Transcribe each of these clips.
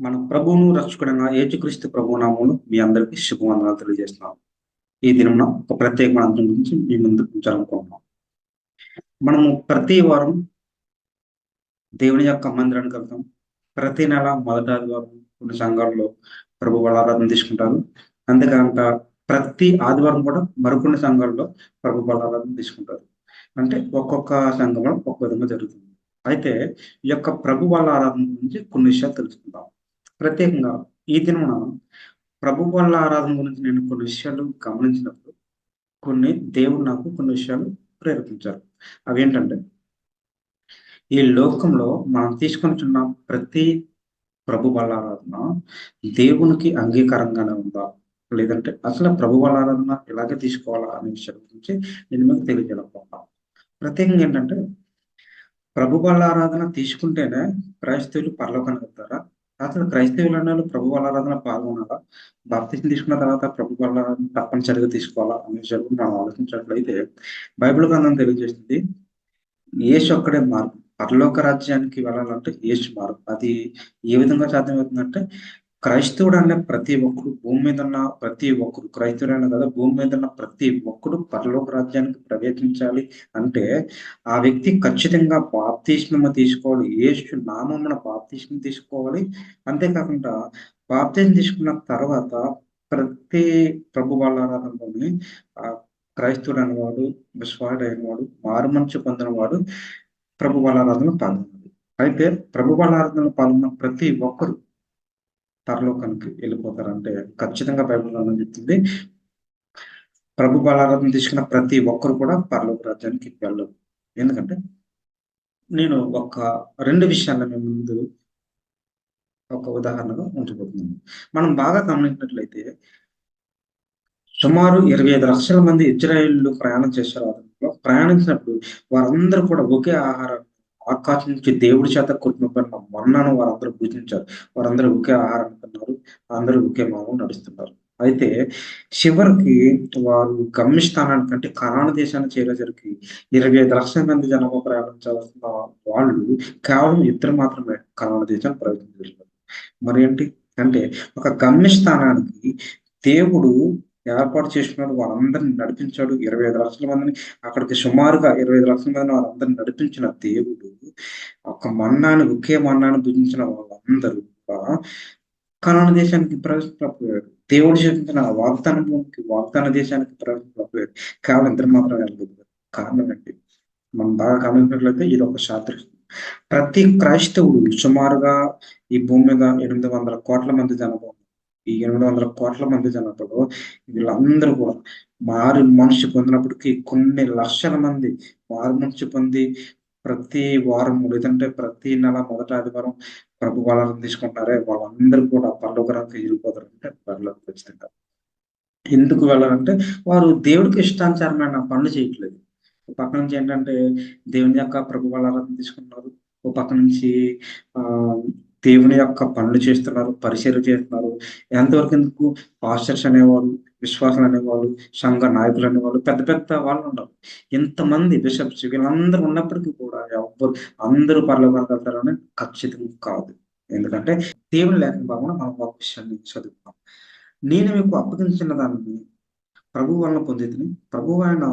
మన ప్రభువును రక్షకుడైన యేసుక్రీస్తు ప్రభువు నామములో మీ అందరికీ శుభవందనాలు తెలియజేస్తున్నాం. ఈ దినమున ఒక ప్రత్యేకమైన అంశం గురించి మీ ముందుకు ఉంచాలనుకుంటున్నాం. మనము ప్రతి వారం దేవుని యొక్క మందిరానికి వెళ్తాం. ప్రతి నెల మొదటి ఆదివారం కొన్ని సంఘాల్లో ప్రభు వాళ్ళ ఆరాధన తీసుకుంటారు. అంతేకాక ప్రతి ఆదివారం కూడా మరికొన్ని సంఘాల్లో ప్రభు వాళ్ళ ఆరాధన తీసుకుంటారు. అంటే ఒక్కొక్క సంఘంలో ఒక్కొక్క విధంగా జరుగుతుంది. అయితే ఈ యొక్క ప్రభు వాళ్ళ ఆరాధన గురించి కొన్ని విషయాలు తెలుసుకుందాం. ప్రత్యేకంగా ఈ దినమున ప్రభు వాళ్ళ ఆరాధన గురించి నేను కొన్ని విషయాలు గమనించినప్పుడు దేవుడు నాకు కొన్ని విషయాలు ప్రేరేపించారు. అవేంటంటే, ఈ లోకంలో మనం తీసుకొనిచున్న ప్రతి ప్రభు వాళ్ళ ఆరాధన దేవునికి అంగీకారంగానే ఉందా? లేదంటే అసలు ప్రభు వాళ్ళ ఆరాధన ఇలాగే తీసుకోవాలా అనే విషయం గురించి నేను మీకు తెలియజేయాలనుకుంటున్నాను. ప్రత్యేకంగా ఏంటంటే, ప్రభు వాళ్ళ ఆరాధన తీసుకుంటేనే క్రైస్తవులు పరలోకానికి వెళ్తారా? అసలు క్రైస్తవులు అనేవాళ్ళు ప్రభు వాళ్ళ ఆరాధనలో పాల్గొనాలా? బాప్తిసం తీసుకున్న తర్వాత ప్రభు వాళ్ళ ఆరాధన తప్పనిసరిగా తీసుకోవాలా? అనే విషయాలు మనం ఆలోచించినట్లయితే బైబిల్ గ్రంథం తెలియజేస్తుంది. యేసు ఒక్కడే మార్గం. పరలోక రాజ్యానికి వెళ్ళాలంటే యేసు మార్గం. అది ఏ విధంగా సాధ్యమవుతుందంటే, క్రైస్తవుడు అనే ప్రతి ఒక్కడు భూమి మీద ఉన్న ప్రతి ఒక్కడు క్రైస్తవుడనే కదా భూమి మీద ఉన్న ప్రతి ఒక్కడు పరలోక రాజ్యానికి ప్రవేశించాలి అంటే, ఆ వ్యక్తి ఖచ్చితంగా బాప్తిస్మము తీసుకోవాలి. యేసు నామమున బాప్తిస్మం తీసుకోవాలి. అంతేకాకుండా బాప్తిసం తీసుకున్న తర్వాత ప్రతి ప్రభు వాళ్ళ ఆరాధనలోని క్రైస్తవుడు అనేవాడు, విశ్వాసుడైనవాడు, మారుమనసు పొందినవాడు ప్రభు వాళ్ళ ఆరాధనలో పాల్గొనాలి. అయితే ప్రభు వాళ్ళ ఆరాధనలో పాల్గొన్న ప్రతి ఒక్కరు పరలోకానికి వెళ్ళిపోతారంటే ఖచ్చితంగా బైబిల్ గ్రంథం చెప్తుంది. ప్రభు వాళ్ళ ఆరాధన తీసుకున్న ప్రతి ఒక్కరు కూడా పరలోక రాజ్యానికి వెళ్ళరు. ఎందుకంటే నేను ఒక 2 విషయాలను మీ ముందు ఒక ఉదాహరణగా ఉంచబోతున్నాను. మనం బాగా గమనించినట్లయితే సుమారు 25 లక్షల మంది ఇజ్రాయేలీయులు ప్రయాణం చేశారు ఆ రోజుల్లో. ప్రయాణించినప్పుడు వారందరూ కూడా ఒకే ఆహారాన్ని ఆకాశం నుంచి దేవుడి చేత కురిపింపబడిన మన్నాను వారందరూ భుజించారు. వారందరూ ఒకే ఆహారాన్ని తిన్నారు. అందరూ ఒకే మార్గంలో నడుస్తున్నారు. అయితే చివరికి వారు గమ్యస్థానానికంటే కనాను దేశానికి చేరేసరికి 25 లక్షల మంది జనాభా ప్రయాణించాల్సిన వాళ్ళు కేవలం ఇద్దరు మాత్రమే కనాను దేశాన్ని ప్రవేశించగలిగారు. మరేంటి అంటే ఒక గమ్యస్థానానికి దేవుడు ఏర్పాటు చేసుకున్నాడు. వారందరిని నడిపించాడు. 25 లక్షల మందిని అక్కడికి సుమారుగా 25 లక్షల మందిని వారందరిని నడిపించిన దేవుడు ఒకే మన్నాను భుజించిన వాళ్ళందరూ కూడా కనాను దేశానికి ప్రవేశించలేకపోయాడు. దేవుడు చూపించిన వాగ్దాన భూమికి, వాగ్దాన దేశానికి ప్రవేశించలేకపోయాడు. కేవలం ఇద్దరు మాత్రమే వెళ్ళగలిగారు. కారణం ఏంటి? మనం బాగా గమనించినట్లయితే ఇది ఒక సాదృశ్యం. ప్రతి క్రైస్తవుడు సుమారుగా ఈ భూమి మీద 800 కోట్ల మంది జనాభా ఉన్నారు. ఈ 800 కోట్ల మంది జనాభాలో వీళ్ళందరూ కూడా మారు మనసు పొందినప్పటికీ కొన్ని లక్షల మంది మారు మనసు పొంది ప్రతి వారం లేదంటే ప్రతి నెల మొదటి ఆదివారం ప్రభు వాళ్ళని తీసుకుంటారే వాళ్ళందరూ కూడా పరలోకానికి వెళ్ళిపోతారంటే పరలోకి ఖచ్చితంగా. ఎందుకు వెళ్ళాలంటే వారు దేవుడికి ఇష్టానుసారమైన పనులు చేయట్లేదు. ఒక పక్క నుంచి ఏంటంటే దేవుని యొక్క ప్రభు వాళ్ళ ఆరాధన తీసుకున్నారు. ఒక పక్క నుంచి దేవుని యొక్క పనులు చేస్తున్నారు, పరిచర్య చేస్తున్నారు. ఎంతవరకు ఎందుకు పాస్టర్స్ అనేవాళ్ళు, విశ్వాసులు అనేవాళ్ళు, సంఘ నాయకులు అనేవాళ్ళు, పెద్ద పెద్ద వాళ్ళు ఉన్నారు. ఇంతమంది బిషప్స్ వీళ్ళందరూ ఉన్నప్పటికీ కూడా అందరూ పరలోకానికి వెళ్తారని ఖచ్చితంగా కాదు. ఎందుకంటే దేవుని లేఖన భాగంలో మనం ఒక విషయాన్ని చదువుతాం. నేను మీకు అప్పగించిన దాన్ని ప్రభువు వలన పొందితిని. ప్రభువు అయిన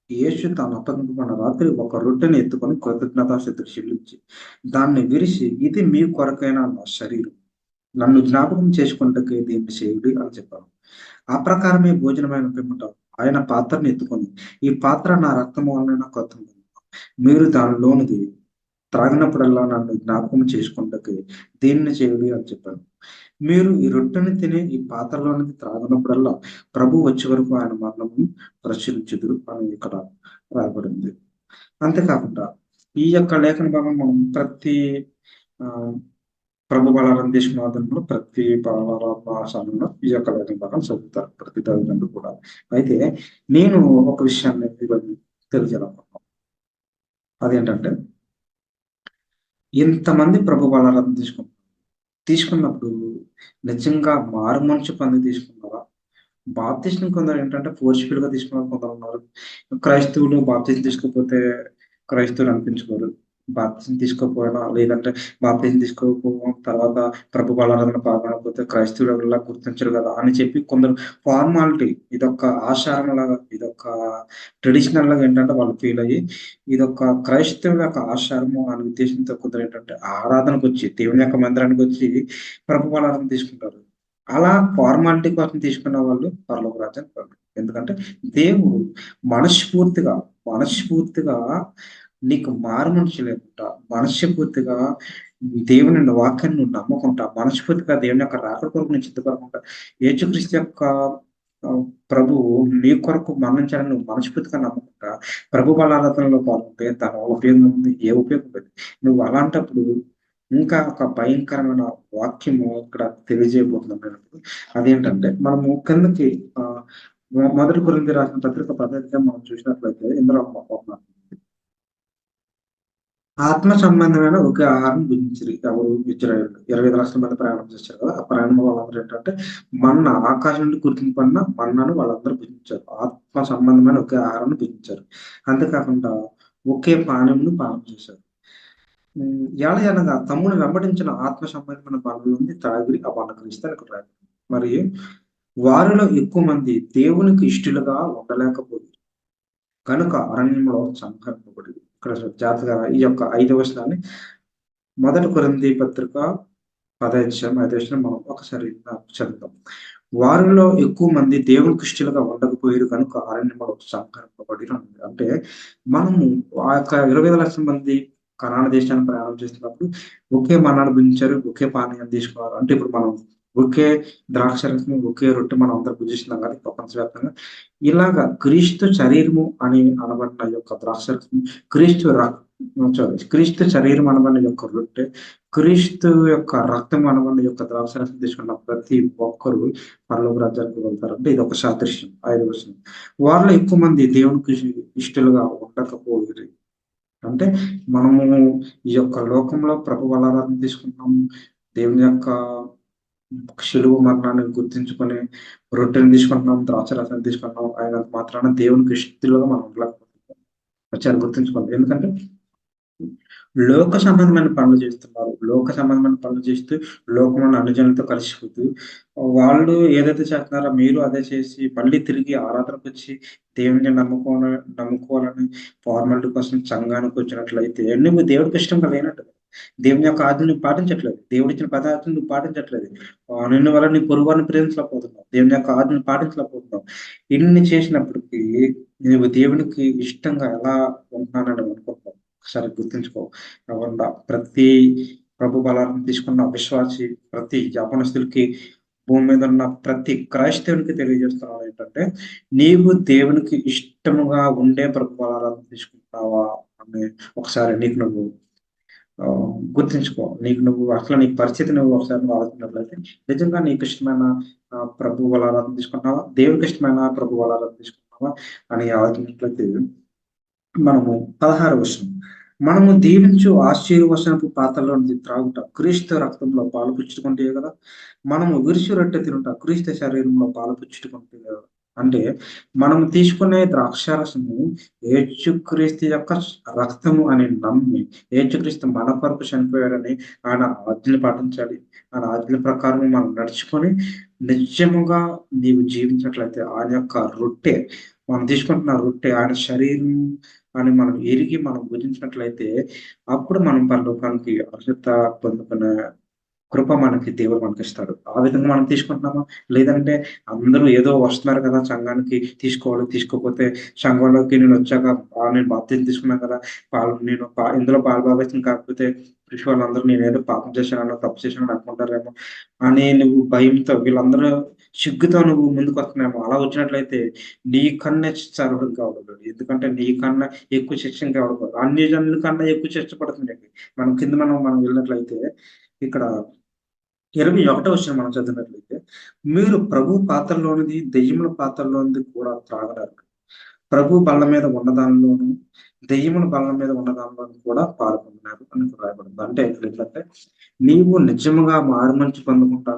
యేసు తాను అప్పగింపబడిన రాత్రి ఒక రొట్టెని ఎత్తుకొని కృతజ్ఞతాస్తుతులు చెల్లించి దాన్ని విరిచి ఇది మీ కొరకైన నా శరీరం. నన్ను జ్ఞాపకం చేసుకొనుటకు దీన్ని చేయుడి అని చెప్పాను. ఆ ప్రకారమే భోజనమైన పిమ్మట ఆయన పాత్రను ఎత్తుకొని ఈ పాత్ర నా రక్తము వలన కొత్తది. మీరు దానిలోనిది త్రాగినప్పుడల్లా నన్ను జ్ఞాపకం చేసుకొనుటకు దీన్ని చేయుడి అని చెప్పాను. మీరు ఈ రొట్టెని తిని ఈ పాత్రలోనిది త్రాగినప్పుడల్లా ప్రభు వచ్చే వరకు ఆయన మరణమును ప్రచురించుదురు అని ఇక్కడ రాయబడింది. అంతేకాకుండా ఈ యొక్క లేఖన భాగం మనం ప్రతి ప్రభు బలాలను తీసుకున్న ప్రతి సమయంలో ఈ యొక్క లేఖన భాగం చదువుతారు ప్రతి తల్లిదండ్రులు కూడా. అయితే నేను ఒక విషయాన్ని తెలియజేయాలనుకుంటున్నాను. అదేంటంటే ఇంతమంది ప్రభు బలాలను తీసుకున్నప్పుడు నిజంగా మారు మనసు పొంది తీసుకున్నారా? బాప్తిస్మం కొందరు ఏంటంటే ఫోర్స్‌ఫుల్‌గా తీసుకున్న కొందరు ఉన్నారు. క్రైస్తవులు బాప్తిస్మం తీసుకోకపోతే క్రైస్తవులు అనిపించుకోరు. బాప్తిసం తీసుకోకపోయినా, లేదంటే బాప్తిసం తీసుకోకపోవడం తర్వాత ప్రభు బలారాధన పాల్గొనకపోతే క్రైస్తవులులా గుర్తించరు కదా అని చెప్పి కొందరు ఫార్మాలిటీ, ఇదొక ఆచారంలాగా, ఇదొక ట్రెడిషనల్ లాగా ఏంటంటే వాళ్ళు ఫీల్ అయ్యి, ఇదొక క్రైస్తవుల యొక్క ఆచారము అనే ఉద్దేశంతో కొందరు ఏంటంటే ఆరాధనకు వచ్చి, దేవుని యొక్క మందిరానికి వచ్చి ప్రభు బలారాధన తీసుకుంటారు. అలా ఫార్మాలిటీ కోసం తీసుకున్న వాళ్ళు పరలోక రాజ్యానికి వెళ్ళరు. ఎందుకంటే దేవుడు మనస్ఫూర్తిగా మనస్ఫూర్తిగా నీకు మారుమనసు లేకుండా, మనస్ఫూర్తిగా దేవుని వాక్యాన్ని నువ్వు నమ్మకుంటా, మనస్ఫూర్తిగా దేవుని యొక్క రాకడ కొరకు నువ్వు సిద్ధపడకుండా, యేసుక్రీస్తు యొక్క ప్రభువు నీ కొరకు మరణించాలని నువ్వు మనస్ఫూర్తిగా నమ్మకుండా, ప్రభు బలారాధనలో పాల్గొంటే దాని వల్ల ఉపయోగం ఉంది? ఏ ఉపయోగం లేదు. నువ్వు అలాంటప్పుడు ఇంకా ఒక భయంకరమైన వాక్యము ఇక్కడ తెలియజేయబోతున్నాను. అదేంటంటే మనము కిందకి మొదటి కొరింథీ రాసిన పత్రిక 10వ మనం చూసినట్లయితే ఇందులో ఒక ఆత్మ సంబంధమైన ఒకే ఆహారం భుజించిరి. ఎవరు? ఇజ్రాయేలు. 25,00,000 మంది ప్రయాణం చేశారు కదా! ఆ ప్రయాణంలో వాళ్ళందరూ ఏంటంటే మన్నా, ఆకాశం నుండి కురికింపడిన మన్నాను వాళ్ళందరూ భుజించారు. ఆత్మ సంబంధమైన ఒకే ఆహారాన్ని భుజించారు. అంతేకాకుండా ఒకే పానీయంను పానం చేశారు. ఏలయనగా తమ్మును వెంబడించిన ఆత్మ సంబంధమైన బలుల నుండి త్రాగిరి అపనకరిస్తే ఇక్కడ రాయబడింది. మరి వారిలో ఎక్కువ మంది దేవునికి ఇష్టలుగా ఉండలేకపోయారు. కనుక అరణ్యంలో సంహరింపబడింది. ఇక్కడ జాగ్రత్తగా ఈ యొక్క 5వ వచనాన్ని మొదటి కొరింథీ పత్రిక 5వ అధ్యాయం మనం ఒకసారి చదువుదాం. వారిలో ఎక్కువ మంది దేవునికి ఇష్టలుగా ఉండకపోయారు కనుక అరణ్యంలో సంహరింపబడిన ఉంది. అంటే మనము ఆ యొక్క 25,00,000 మంది కనాను దేశాన్ని ప్రయాణం చేస్తున్నప్పుడు ఒకే మన్నాను భుజించారు, ఒకే పానీయం తీసుకున్నారు. అంటే ఇప్పుడు మనం ఒకే ద్రాక్షరసం, ఒకే రొట్టె మనం అందరం భుజిస్తున్నాం కదా ప్రపంచవ్యాప్తంగా. ఇలాగా క్రీస్తు శరీరము అని అనబడిన యొక్క ద్రాక్షరసం, క్రీస్తు శరీరం అనబడిన యొక్క రొట్టె, క్రీస్తు యొక్క రక్తం అనబడిన యొక్క ద్రాక్షరసం తీసుకున్న ప్రతి ఒక్కరు పరలోక రాజ్యానికి వెళ్తారు. అంటే ఇది ఒక సాదృశ్యం. 5వ వచనం. వారిలో ఎక్కువ మంది దేవునికి ఇష్టలుగా ఉండకపోయిరి. అంటే మనము ఈ యొక్క లోకంలో ప్రభు బలారాధన తీసుకుంటున్నాము. దేవుని యొక్క శిలువ మరణాన్ని గుర్తించుకొని రొట్టెని తీసుకుంటున్నాం, ద్రాక్షరసాన్ని తీసుకుంటున్నాం. అయినంత మాత్రాన దేవునికి ఇష్టలుగా మనం ఉండలేకపోతున్నాం. వచ్చారు గుర్తుంచుకోండి. ఎందుకంటే లోక సంబంధమైన పనులు చేస్తున్నారు. లోక సంబంధమైన పనులు చేస్తూ లోకంలోని అన్ని జనులతో కలిసిపోతూ వాళ్ళు ఏదైతే చేస్తున్నారో మీరు అదే చేసి మళ్ళీ తిరిగి ఆరాధనకొచ్చి దేవుడిని నమ్ముకోవాలని ఫార్మాలిటీ కోసం సంఘానికి వచ్చినట్లయితే నువ్వు దేవుడికి ఇష్టంగా లేనట్టు. దేవుని యొక్క ఆజ్ఞలు నువ్వు పాటించట్లేదు. దేవుడిచ్చిన పదార్థాలు నువ్వు పాటించట్లేదు. నిన్ను వల్ల నీ పొరుగువారిని ప్రేమించలేకపోతున్నావు. దేవుని యొక్క ఆజ్ఞలు పాటించలేకపోతున్నావు. ఇన్ని చేసినప్పటికీ నువ్వు దేవునికి ఇష్టంగా ఎలా ఉంటున్నానని అనుకుంటున్నావు. ఒకసారి గుర్తుంచుకో. కాకుండా ప్రతి ప్రభు బలాలను తీసుకున్న విశ్వాసి, ప్రతి యవ్వనస్తులకి, భూమి మీద ఉన్న ప్రతి క్రైస్తవునికి తెలియజేస్తున్నాను ఏంటంటే, నీవు దేవునికి ఇష్టముగా ఉండే ప్రభు బలాలను తీసుకుంటున్నావా అని ఒకసారి నీకు నువ్వు గుర్తుంచుకో. నీ పరిస్థితి నువ్వు ఒకసారి ఆలోచించినట్లయితే నిజంగా నీకు ఇష్టమైన ప్రభు బలాలను తీసుకుంటున్నావా? దేవునికి ఇష్టమైన ప్రభు బలాలను తీసుకుంటున్నావా అని ఆలోచించినట్లయితే మనము 16వ వచనం. మనము దీవించు ఆశీర్వచనపు పాత్రలో నుంచి త్రాగుట క్రీస్తు రక్తంలో పాలు పుచ్చుకుంటే కదా! మనము విరుచు రొట్టె తినుట క్రీస్తు శరీరంలో పాలు పుచ్చుకుంటే కదా! అంటే మనం తీసుకునే ద్రాక్షారసము యేసుక్రీస్తు యొక్క రక్తము అని నమ్మి, యేసుక్రీస్తు మన కొరకు చనిపోయాడని ఆయన ఆజ్ఞలు పాటించాలి. ఆయన ఆజ్ఞల ప్రకారం మనం నడుచుకొని నిజముగా నీవు జీవించినట్లయితే ఆయన యొక్క రొట్టె, మనం తీసుకుంటున్న రొట్టె ఆయన శరీరం అని మనం ఎరిగి మనం భుజించినట్లయితే అప్పుడు మనం పరలోకానికి అర్హత పొందుకునే కృప మనకి దేవుడు మనకిస్తాడు. ఆ విధంగా మనం తీసుకుంటున్నామా? లేదంటే అందరూ ఏదో వస్తున్నారు కదా సంఘానికి తీసుకోవాలి, తీసుకోకపోతే సంఘంలోకి నేనొచ్చాక నేను బాప్తిసం తీసుకున్నాను కదా! ఇందులో పాలుభాగస్తుని కాకపోతే వాళ్ళందరూ నేనేదో పాపం చేశానో, తప్పు చేశానని అనుకుంటారేమో అని నువ్వు భయంతో, వీళ్ళందరూ సిగ్గుతో నువ్వు ముందుకొస్తున్నావేమో. అలా వచ్చినట్లయితే నీకన్నా శిక్షార్హుడు కాకూడదు. ఎందుకంటే నీకన్నా ఎక్కువ శిక్ష ఇంకెవడు పడదు. అన్ని జనుల కన్నా ఎక్కువ శిక్ష పడుతుంది నీకు. మనం వెళ్ళినట్లయితే ఇక్కడ 21వ వచనం మనం చదివినట్లయితే, మీరు ప్రభు పాత్రలోనిది, దెయ్యముల పాత్రలోనిది కూడా త్రాగరారు. ప్రభు బల్ల మీద ఉన్న దానిలోను, దెయ్యముల బల్ల మీద ఉన్న దానిలోను కూడా పాల్గొన్నారు అని ఇక్కడ రాయబడింది. అంటే ఇక్కడ ఏంటంటే, నీవు నిజముగా మారుమనసు పొందకుండా,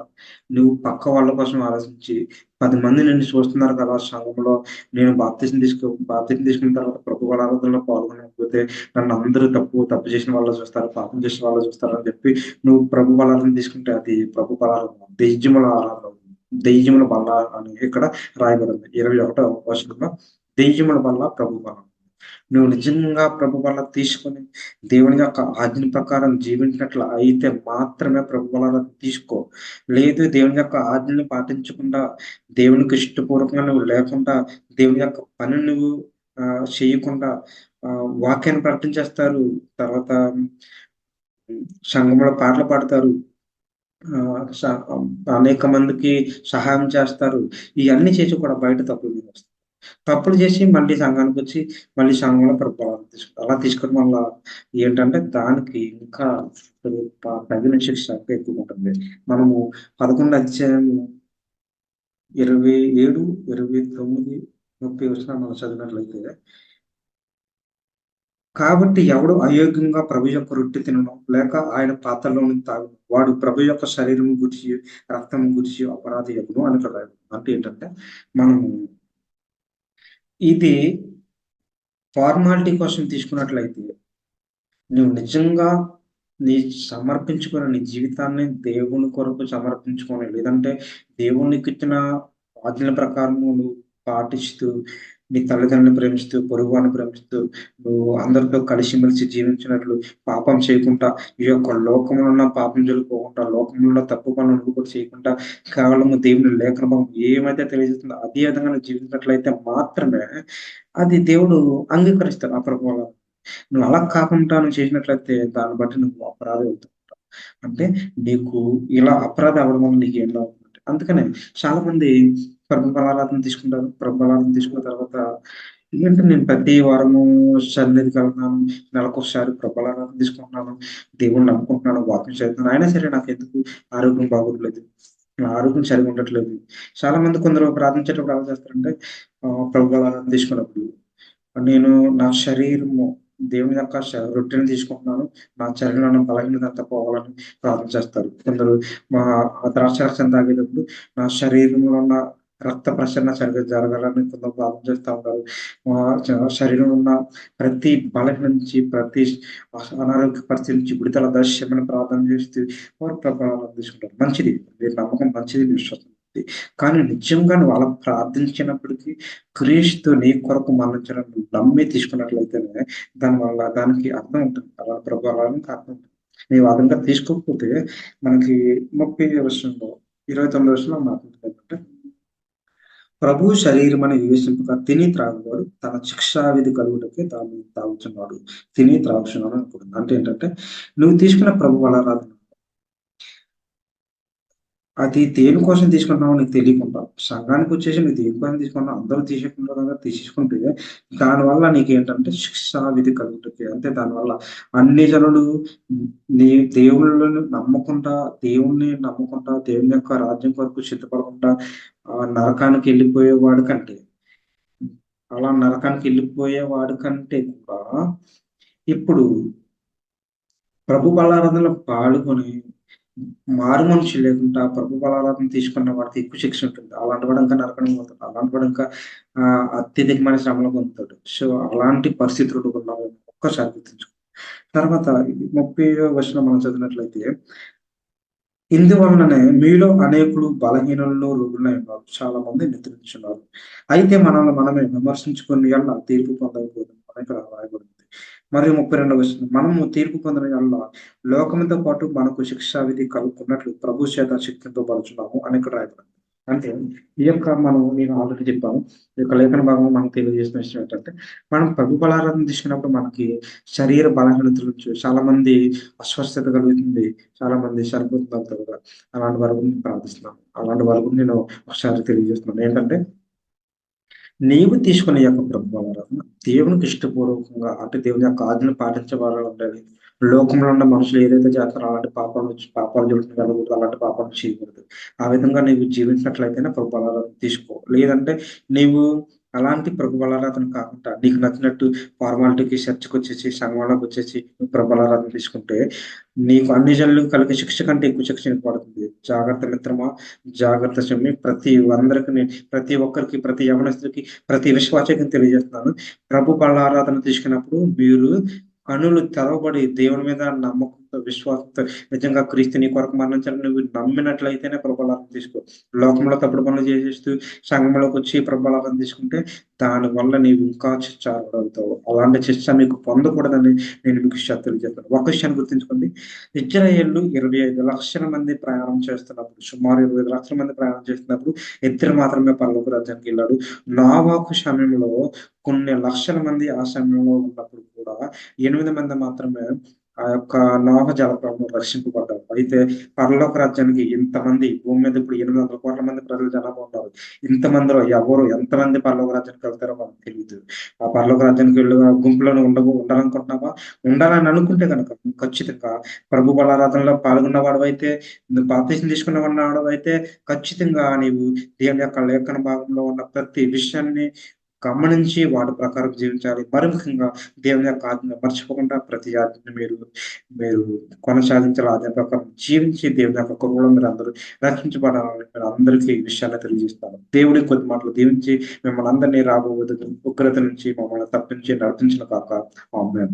నువ్వు పక్క వాళ్ళ కోసం ఆలోచించి, 10 మంది నిన్ను చూస్తున్నారు కదా సంఘంలో, నేను బాప్తిసం తీసుకున్న తర్వాత ప్రభు వాళ్ళ ఆరాధనలో పాల్గొనకపోతే నన్ను అందరూ తప్పు చేసిన వాళ్ళు చూస్తారు, పాపం చేసిన వాళ్ళు చూస్తారు అని చెప్పి నువ్వు ప్రభు బలాలను తీసుకుంటే అది ప్రభు బలాలను దెయ్యముల ఆరాధన అవుతుంది. దెయ్యముల బల్ల అని ఇక్కడ రాయబడింది. 21వ వచనంలో దెయ్యముల బల్ల ప్రభు బలం. నువ్వు నిజంగా ప్రభు బల తీసుకొని దేవుని యొక్క ఆజ్ఞ ప్రకారం జీవించినట్లు అయితే మాత్రమే ప్రభు బలాలను తీసుకో. లేదు దేవుని యొక్క ఆజ్ఞని పాటించకుండా, దేవునికి ఇష్టపూర్వకంగా నువ్వు లేకుండా, దేవుని యొక్క పని నువ్వు చేయకుండా వాక్యాన్ని ప్రకటించేస్తారు. తర్వాత సంఘంలో పాటలు పాడతారు. ఆహ్, స అనేక మందికి సహాయం చేస్తారు. ఇయన్నీ చేసి కూడా బయట తప్పులు చేస్తారు. తప్పులు చేసి మళ్ళీ సంఘానికొచ్చి, మళ్ళీ సంఘంలో ప్రభావాలు తీసుకుంటారు. అలా తీసుకోవడం వల్ల ఏంటంటే, దానికి ఇంకా తగిన శిక్ష ఇంకా ఎక్కువుంటుంది. మనము 11 అధ్యాయము 27, 29, 30 వచనాలు మనం చదివినట్లయితే, కాబట్టి ఎవడు అయోగ్యంగా ప్రభు యొక్క రొట్టె తినను, లేక ఆయన పాత్రలోని తాగును, వాడు ప్రభు యొక్క శరీరము గూర్చి, రక్తము గూర్చి అపరాధి యగును అని ఇక్కడ రాయబడింది. అంటే ఏంటంటే, మనము ఇది ఫార్మాలిటీ కోసం తీసుకున్నట్లయితే, నువ్వు నిజంగా నీ జీవితాన్ని దేవుని కొరకు సమర్పించుకొని, లేదంటే దేవునికిచ్చిన ఆజ్ఞల ప్రకారము నువ్వు పాటిస్తూ, నీ తల్లిదండ్రులను ప్రేమిస్తూ, పొరుగువారిని ప్రేమిస్తూ, నువ్వు అందరితో కలిసిమెలిసి జీవించినట్లు, పాపం చేయకుండా, ఈ యొక్క లోకంలో ఉన్న పాపం జోలికి లోకంలో ఉన్న తప్పు పనులు నువ్వు కూడా చేయకుండా, కేవలము దేవుని లేఖన భాగం ఏమైతే తెలియజేస్తుందో అదే విధంగా నువ్వు జీవించినట్లయితే మాత్రమే అది దేవుడు అంగీకరిస్తాడు ఆ ప్రభువుల. నువ్వు అలా కాకుండా నువ్వు చేసినట్లయితే దాన్ని బట్టి నువ్వు అపరాధి అవుతావు. అంటే నీకు ఇలా అపరాధి అవ్వడం వల్ల నీకేం లాభం అంటే, అందుకనే చాలా మంది ప్రభు బలారాధన తీసుకుంటారు. ప్రభు బలారాధన తీసుకున్న తర్వాత ఏంటి, నేను ప్రతి వారము సన్నిధికి వెళ్తున్నాను. నెలకొకసారి ప్రభు బలారాధన తీసుకుంటున్నాను. దేవుడిని నమ్ముకుంటున్నాను. వాక్యం చదువుతున్నాను. అయినా సరే నాకెందుకు ఆరోగ్యం బాగోట్లేదు. నా ఆరోగ్యం సరిగ్గా ఉండట్లేదు. చాలా మంది కొందరు ప్రార్థించేటప్పుడు ఎలా చేస్తారంటే, ప్రభు బలారాధన తీసుకున్నప్పుడు నేను నా శరీరము దేవుని యొక్క రొట్టెని తీసుకుంటున్నాను. నా శరీరంలో ఉన్న బలహీనత అంతా పోవాలని ప్రార్థన చేస్తారు. కొందరు మా ద్రాక్షారసం తాగేటప్పుడు నా శరీరంలో ఉన్న రక్త ప్రసరణ సరిగ్గా జరగాలని కొందరు ప్రార్థన చేస్తా ఉంటారు. శరీరంలో ఉన్న ప్రతి బలహీన నుంచి, ప్రతి అనారోగ్య పరిస్థితి నుంచి విడుదల దృశ్యమని ప్రార్థన చేస్తూ వారు ప్రభావాలను తీసుకుంటారు. మంచిది. మీరు నమ్మకం మంచిది. విశ్వాసం ఉంది. కానీ నిజంగా నువ్వు అలా ప్రార్థించినప్పటికీ క్రీస్తు నీ కొరకు మరణించడం నువ్వు నమ్మి తీసుకున్నట్లయితేనే దానివల్ల దానికి అర్థం ఉంటుంది. అలా ప్రభావానికి అర్థం ఉంటుంది. నీవు ఆ విధంగా తీసుకోకపోతే మనకి 30 వచనంలో 29 వచనంలో మాట్లాడుతుందంటే, ప్రభువు శరీరమని వివేచింపక తిని త్రాగువాడు తన శిక్షా విధి కలుగుటకే దాన్ని తాగుచున్నాడు. తిని త్రాగుచున్నాడు అనుకుంటుంది. అంటే ఏంటంటే, నువ్వు తీసుకున్న ప్రభు ఆరాధన అది దేనికోసం తీసుకుంటున్నావో నీకు తెలియకుండా, సంఘానికొచ్చేసి నువ్వు దేనికోసం తీసుకున్నావో అందరూ తీసేసుకుంటున్నారు తీసేసుకుంటే, దానివల్ల నీకేంటంటే శిక్షా విధి కలుగుతది. అంటే దానివల్ల అన్ని జనులు నీ దేవుళ్ళను నమ్మకుండా, దేవుని యొక్క రాజ్యం కొరకు సిద్ధపడకుండా నరకానికెళ్ళిపోయేవాడి కంటే, నరకానికెళ్ళిపోయేవాడి కంటే కూడా ఇప్పుడు ప్రభు బలారాధనలో పాల్గొని మారు మనిషి లేకుండా ప్రభు బలారాధన తీసుకున్న వాడికి ఎక్కువ శిక్ష ఉంటుంది. అలాంటి వాడు ఇంకా నరకానికి పోతాడు. అలాంటి వాడు ఇంకా అత్యధికమైన శ్రమలో పొందుతాడు. సో, అలాంటి పరిస్థితులు ఉన్నావేమో ఒక్కసారి గుర్తుంచుకో. తర్వాత 30వ వచనం మనం చదివినట్లయితే, ఇందువలననే మీలో అనేకులు బలహీనులను, రోగులనై ఉన్నారు. చాలా మంది నిద్రించున్నారు. అయితే మనల్ని మనమే విమర్శించుకుని యెడల తీర్పు పొందకపోదుము అని ఇక్కడ రాయబడింది. మరియు 32వ వచనం, మనము తీర్పు పొందిన యెడల లోకముతో పాటు మనకు శిక్షా విధి కలుగుకున్నట్లు ప్రభు చేత శిక్షింపబడుచున్నాము అని ఇక్కడ రాయబడింది. అంటే ఈ యొక్క నేను ఆల్రెడీ చెప్పాను. ఈ యొక్క లేఖన భాగంలో మనకు తెలియజేసిన విషయం ఏంటంటే, మనం ప్రభు బలారాధన తీసుకున్నప్పుడు మనకి శరీర బలహీనతల నుంచి చాలా మంది అస్వస్థత కలుగుతుంది. చాలా మంది చనిపోతున్నారు కూడా. అలాంటి వారి గురించి ప్రార్థిస్తున్నాను. అలాంటి వారి గురించి నేను ఒకసారి తెలియజేస్తున్నాను. ఏంటంటే, నీవు తీసుకునే ఈ యొక్క ప్రభు ఆరాధన దేవునికి ఇష్టపూర్వకంగా, అంటే దేవుని యొక్క ఆజ్ఞను పాటించే వారు ఉండాలి. లోకంలో ఉన్న మనుషులు ఏదైతే చేస్తారో అలాంటి పాపాలు జోలికి వెళ్ళకూడదు. అలాంటి పాపాలు చేయకూడదు. ఆ విధంగా నీవు జీవించినట్లయితేనే ప్రభు ఆరాధన తీసుకో. లేదంటే నీవు అలాంటి ప్రభు బలారాధన కాకుండా నీకు నచ్చినట్టు ఫార్మాలిటీకి చర్చ్‌కొచ్చేసి, సంఘంలోకొచ్చేసి ప్రభు బలారాధన తీసుకుంటే, నీకు అన్ని జనులకు కలిగే శిక్ష కంటే ఎక్కువ శిక్ష నీకు పడుతుంది. జాగ్రత్త మిత్రమా, జాగ్రత్త సుమి. ప్రతి ఒక్కరికి, ప్రతి యవనస్తుడికి, ప్రతి విశ్వాసికి తెలియజేస్తున్నాను. ప్రభు బలారాధన తీసుకున్నప్పుడు మీరు కనులు తెరవబడి దేవుని మీద నమ్మకంతో, విశ్వాసంతో నిజంగా క్రీస్తు నీ కొరకు మరణించాలని నువ్వు నమ్మినట్లయితేనే ప్రభు బలారాధన తీసుకో. లోకంలో తప్పుడు పనులు చేసేస్తూ సంఘంలోకొచ్చి ప్రభు బలారాధన తీసుకుంటే దానివల్ల నీవు ఇంకా శిక్షార్హుడవుతావు. అలాంటి శిక్ష మీకు పొందకూడదని నేను మీకు తెలియజేస్తాను. ఒక విషయాన్ని గుర్తుంచుకోండి. ఇజ్రాయేలు 25 లక్షల మంది ప్రయాణం చేస్తున్నప్పుడు, సుమారు 25 లక్షల మంది ప్రయాణం చేస్తున్నప్పుడు ఇద్దరు మాత్రమే పరలోక రాజ్యానికి వెళ్ళాడు. నోవాహు సమయంలో కొన్ని లక్షల మంది ఆ సమయంలో ఉన్నప్పుడు కూడా 8 మంది మాత్రమే ఆ యొక్క నోహ జలప్రళయంలో రక్షింపబడ్డారు. అయితే పరలోక రాజ్యానికి ఇంతమంది భూమి మీద ఇప్పుడు 800,00,00,000 మంది ప్రజలు జనాభా ఉన్నారు. ఇంతమందిలో ఎవరు ఎంతమంది పరలోక రాజ్యానికి వెళ్తారో మనకు తెలీదు. ఆ పరలోక రాజ్యానికి వెళ్లి గుంపులోనే ఉండాలనుకుంటున్నావా? ఉండాలని అనుకుంటే గనక ఖచ్చితంగా ప్రభు బలారాధనలో పాల్గొన్నవాడివైతే, బాప్తిసం తీసుకున్న వాడివైతే ఖచ్చితంగా నీవు దేవుని యొక్క లేఖన భాగంలో ఉన్న ప్రతి విషయాన్ని గమనించి వాటి ప్రకారం జీవించాలి. మరి ముఖ్యంగా దేవుని యొక్క ఆజ్ఞ మర్చిపోకుండా ప్రతి ఆజ్ఞని మీరు మీరు కొనసాగించాలి. ఆజ్ఞ ప్రకారం జీవించి దేవుని యొక్క కృపలో మీరందరూ రక్షించబడాలని మీరందరికీ ఈ విషయాన్ని తెలియజేస్తాను. దేవుడి కొద్ది మాటలు దీవించి మిమ్మల్ని అందరినీ రాబోయే ఉగ్రత నుంచి మమ్మల్ని తప్పించి నడిపించును గాక. ఆమేన్.